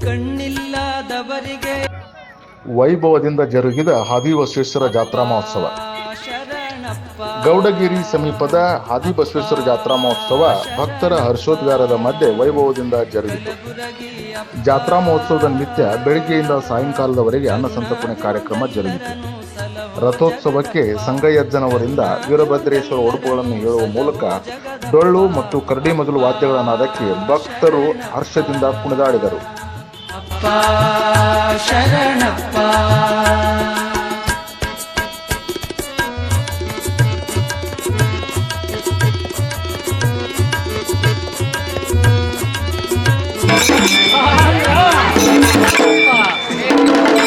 ಕಣ್ಣಿಲ್ಲದವರಿಗೆ ವೈಭವದಿಂದ ಜರುಗಿದ ಆದಿಬಸವೇಶ್ವರ ಜಾತ್ರಾ ಮಹೋತ್ಸವ. ಗೌಡಗಿರಿ ಸಮೀಪದ ಆದಿಬಸವೇಶ್ವರ ಜಾತ್ರಾ ಮಹೋತ್ಸವ ಭಕ್ತರ ಹರ್ಷೋದ್ಗಾರದ ಮಧ್ಯೆ ವೈಭವದಿಂದ ಜರುಗಿತು. ಜಾತ್ರಾ ಮಹೋತ್ಸವದ ನಿಮಿತ್ತ ಬೆಳಗ್ಗೆಯಿಂದ ಸಾಯಂಕಾಲದವರೆಗೆ ಅನ್ನಸಂತರ್ಪಣೆ ಕಾರ್ಯಕ್ರಮ ಜರುಗಿತು. ರಥೋತ್ಸವಕ್ಕೆ ಸಂಗಯ್ಯಜ್ಜನವರಿಂದ ವೀರಭದ್ರೇಶ್ವರ ಉಡುಪುಗಳನ್ನು ಹೇಳುವ ಮೂಲಕ ಡೊಳ್ಳು ಮತ್ತು ಕರಡಿ ಮಜಲು ವಾದ್ಯಗಳ ನಾದಕ್ಕೆ ಭಕ್ತರು ಹರ್ಷದಿಂದ ಕುಣಿದಾಡಿದರು. ಶರಣಪ್ಪ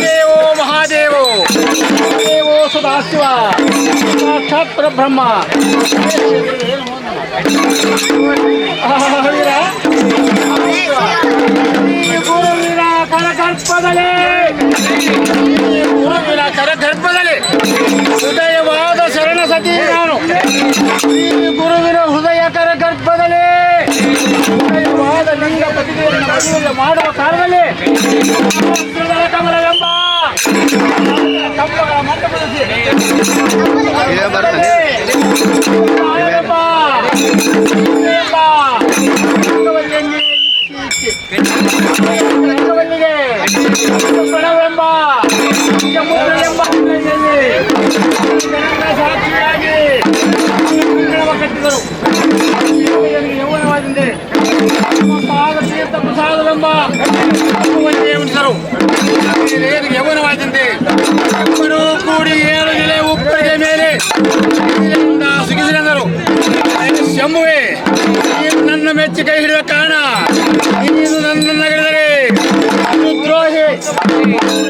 ದೇವೋ ಮಹಾದೇವೋ ದೇವೋ ಸದಾಶಿವ ಸಾಕ್ಷಾತ್ ಪರಬ್ರಹ್ಮ ಗುರುವಿನ ಕರಗರ್ಭದಲ್ಲಿ ಹೃದಯವಾದ ಶರಣ ಸತಿ ನಾನು ಗುರುವಿನ ಹೃದಯ ಕರಗರ್ಭದಲ್ಲಿ ಹೃದಯವಾದ ಲಿಂಗ ಪತಿಯನ್ನು ಮಾಡುವ ಕಾಲದಲ್ಲಿ ಕಮಲವೆಂಬ ಕಂಬಗಳ ಮಂಟಪದಲ್ಲಿ ಪ್ರಣವೆಂಬ ಸಾಕ್ಷಿಯಾಗಿ ಕಟ್ಟಿದರು. ಯೌವನವಾದಂತೆ ಪಾದತೀರ್ಥ ಪ್ರಸಾದವೆಂಬ ಉಳಿದರು. ಯೌವನವಾದಂತೆ ಇಬ್ಬರು ಕೂಡಿ 7 ನೆಲೆ ಉಪ್ಪರಿಗೆ ಮೇಲೆ ಸುಗಿಸಿದರು. ಶಂಭುವೆ, ನೀನು ನನ್ನ ಮೆಚ್ಚಿ ಕೈ ಹಿಡಿದ ಕಾರಣ ನೀನು ನನ್ನನ್ನು ಗೆಳೆದರೆ ದ್ರೋಹಿ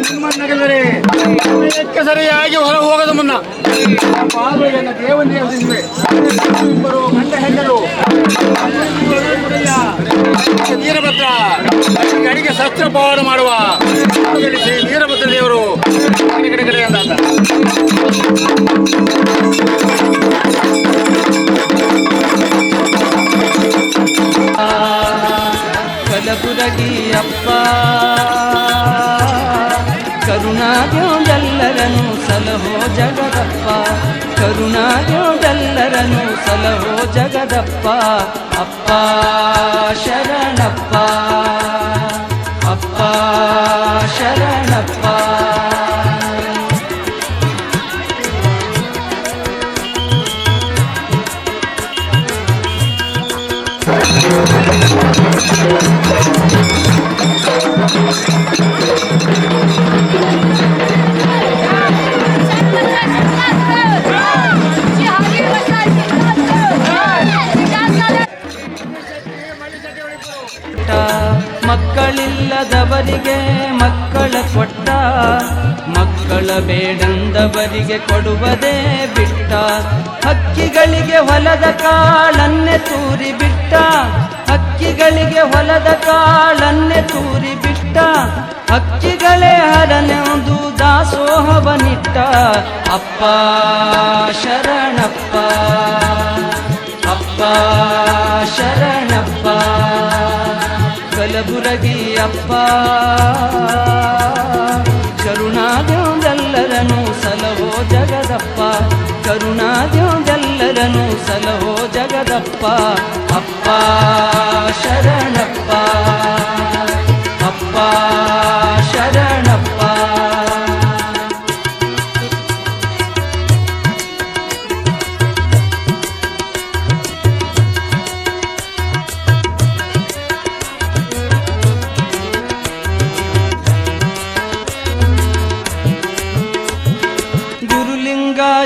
ನಿಮ್ಮನ್ನಗೆಲ್ಲರೆ ಸಮಯಕ್ಕೆ ಸರಿಯಾಗಿ ಹೊರ ಹೋಗದ ಮುನ್ನ ಪಾದಗಳನ್ನು ದೇವನಿಗೆ ಹೊಂದಿವೆ. ಇಬ್ಬರು ಗಂಡ ಹೆಣ್ಣರು ವೀರಭದ್ರ ಅಡಿಗೆ ಶಸ್ತ್ರಪಾವನ ಮಾಡುವ ವೀರಭದ್ರ ದೇವರು ಕಡೆ ಅಂದ. ಕಲಬುರಗಿ ಅಪ್ಪ ಕರುಣಾದ್ಯೋದೆಲ್ಲರನು ಸಲಹೋ ಜಗದಪ್ಪ, ಕರುಣಾದ್ಯೋದೆಲ್ಲರನು ಸಲಹೋ ಜಗದಪ್ಪ. ಅಪ್ಪ ಶರಣಪ್ಪ, ಅಪ್ಪ ಶರಣಪ್ಪ. ಮಕ್ಕಳಿಲ್ಲದವರಿಗೆ ಮಕ್ಕಳ ಕೊಟ್ಟ, ಮಕ್ಕಳ ಬೇಡಂದವರಿಗೆ ಕೊಡುವುದೇ ಬಿಟ್ಟ. ಹಕ್ಕಿಗಳಿಗೆ ಹೊಲದ ಕಾಳನ್ನೇ ತೂರಿ ಬಿಟ್ಟ, ಹಕ್ಕಿಗಳಿಗೆ ಹೊಲದ ಕಾಳನ್ನೇ ತೂರಿ ಬಿಟ್ಟ. ಹಕ್ಕಿಗಳೇ ಹರನೆಂದು ದಾಸೋಹವನಿಟ್ಟ. ಅಪ್ಪ ಶರಣಪ್ಪ, ಅಪ್ಪ ಶರಣಪ್ಪ. ಕಲಬುರಗಿ ಅಪ್ಪ ಕರುಣಾದ್ಯೋದೆಲ್ಲರನು ಸಲಹೋ ಜಗದಪ್ಪ, ಕರುಣಾದ್ಯೋದೆಲ್ಲರನು ಸಲಹೋ ಜಗದಪ್ಪ. ಅಪ್ಪ ಶರಣಪ್ಪ, ಅಪ್ಪ ಶರಣಪ್ಪ.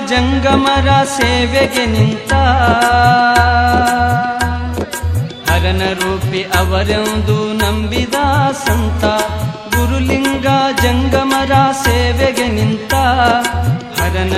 ಜಂಗಮರ ಸೇವೆಗೆ ನಿಂತ ಹರನ ರೂಪಿ ಅವರೆಂದು ನಂಬಿದ ಸಂತ. ಗುರುಲಿಂಗ ಜಂಗಮರ ಸೇವೆಗೆ ನಿಂತ ಹರನ